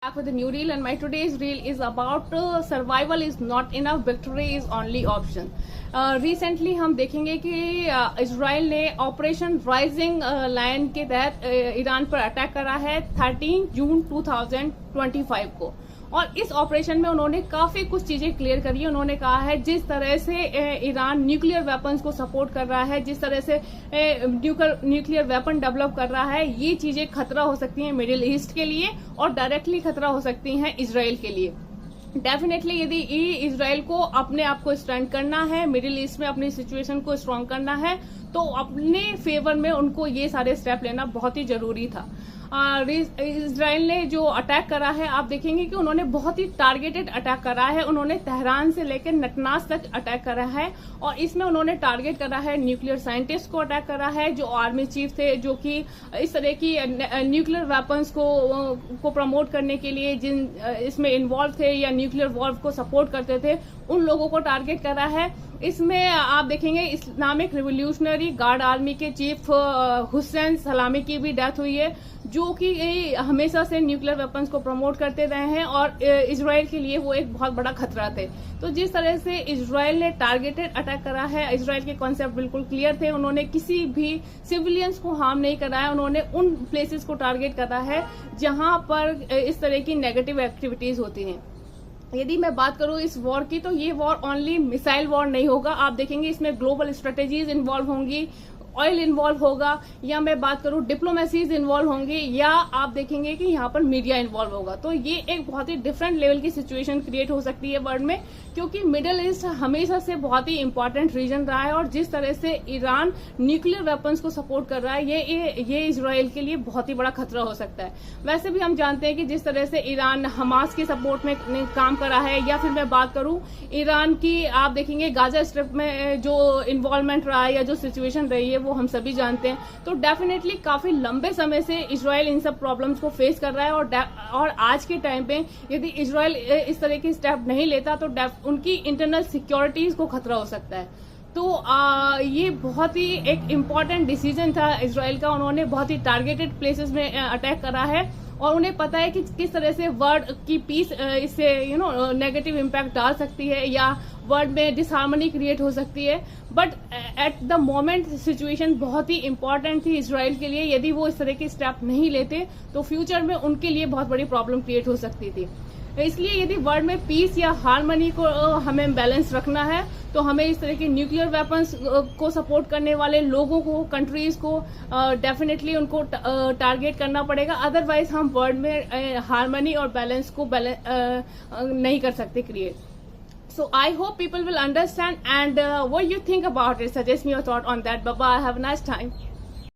Back with a new reel, and my today's reel is about survival is not enough, victory is only option. Recently हम देखेंगे कि Israel ने operation rising lion के तहत Iran पर attack करा है 13 जून 2025 को, और इस ऑपरेशन में उन्होंने काफी कुछ चीजें क्लियर करी है। उन्होंने कहा है जिस तरह से ईरान न्यूक्लियर वेपन्स को सपोर्ट कर रहा है, जिस तरह से न्यूक्लियर वेपन डेवलप कर रहा है, ये चीजें खतरा हो सकती हैं मिडिल ईस्ट के लिए और डायरेक्टली खतरा हो सकती हैं इजराइल के लिए। डेफिनेटली यदि इजराइल को अपने आप को स्टैंड करना है, मिडिल ईस्ट में अपनी सिचुएशन को स्ट्रांग करना है, तो अपने फेवर में उनको ये सारे स्टेप लेना बहुत ही जरूरी था। इजराइल ने जो अटैक करा है, आप देखेंगे कि उन्होंने बहुत ही टारगेटेड अटैक करा है। उन्होंने तेहरान से लेकर नटनास तक अटैक करा है, और इसमें उन्होंने टारगेट करा है न्यूक्लियर साइंटिस्ट को अटैक करा है, जो आर्मी चीफ थे, जो कि इस तरह की न्यूक्लियर वेपन्स को प्रमोट करने के लिए जिन इसमें इन्वॉल्व थे या न्यूक्लियर वॉर को सपोर्ट करते थे, उन लोगों को टारगेट करा है। इसमें आप देखेंगे इस्लामिक रिवोल्यूशनरी गार्ड आर्मी के चीफ हुसैन सलामी की भी डेथ हुई है, जो कि हमेशा से न्यूक्लियर वेपन्स को प्रमोट करते रहे हैं और इजराइल के लिए वो एक बहुत बड़ा खतरा थे। तो जिस तरह से इजराइल ने टारगेटेड अटैक करा है, इजराइल के कॉन्सेप्ट बिल्कुल क्लियर थे। उन्होंने किसी भी सिविलियंस को हार्म नहीं करा है, उन्होंने उन प्लेसेस को टारगेट करा है जहां पर इस तरह की नेगेटिव एक्टिविटीज होती हैं। यदि मैं बात करूं इस वॉर की, तो ये वॉर ओनली मिसाइल वॉर नहीं होगा। आप देखेंगे इसमें ग्लोबल स्ट्रेटेजीज इन्वॉल्व होंगी, ऑयल इन्वॉल्व होगा, या मैं बात करूं डिप्लोमेसीज इन्वॉल्व होंगी, या आप देखेंगे कि यहाँ पर मीडिया इन्वॉल्व होगा। तो ये एक बहुत ही डिफरेंट लेवल की सिचुएशन क्रिएट हो सकती है वर्ल्ड में, क्योंकि मिडिल ईस्ट हमेशा से बहुत ही इंपॉर्टेंट रीजन रहा है, और जिस तरह से ईरान न्यूक्लियर वेपन्स को सपोर्ट कर रहा है, ये इजराइल के लिए बहुत ही बड़ा खतरा हो सकता है। वैसे भी हम जानते हैं कि जिस तरह से ईरान हमास के सपोर्ट में काम कर रहा है, या फिर मैं बात करूं ईरान की, आप देखेंगे गाजा स्ट्रिप में जो इन्वॉल्वमेंट रहा है या जो सिचुएशन रही है, वो हम सभी जानते हैं। तो डेफिनेटली काफी लंबे समय से इजराइल इन सब प्रॉब्लम्स को फेस कर रहा है, और आज के टाइम पे यदि इजराइल इस तरह के स्टेप नहीं लेता तो उनकी इंटरनल सिक्योरिटीज को खतरा हो सकता है। तो ये बहुत ही एक इम्पोर्टेंट डिसीजन था इजराइल का। उन्होंने बहुत ही टारगेटेड प्लेसेस में अटैक करा है, और उन्हें पता है कि किस तरह से वर्ल्ड की पीस इससे नेगेटिव इम्पैक्ट डाल सकती है, या वर्ल्ड में डिसहार्मनी क्रिएट हो सकती है। But at the moment situation बहुत ही इंपॉर्टेंट थी इजराइल के लिए। यदि वो इस तरह के स्टेप नहीं लेते तो फ्यूचर में उनके लिए बहुत बड़ी प्रॉब्लम क्रिएट हो सकती थी। इसलिए यदि वर्ल्ड में पीस या हार्मनी को हमें बैलेंस रखना है, तो हमें इस तरह के न्यूक्लियर वेपन्स को सपोर्ट करने वाले लोगों को, कंट्रीज को डेफिनेटली उनको टारगेट करना पड़ेगा। अदरवाइज हम वर्ल्ड में हार्मनी और बैलेंस को नहीं कर सकते create. So I hope people will understand, and what you think about it, suggest me your thought on that. Bye bye, have a nice time.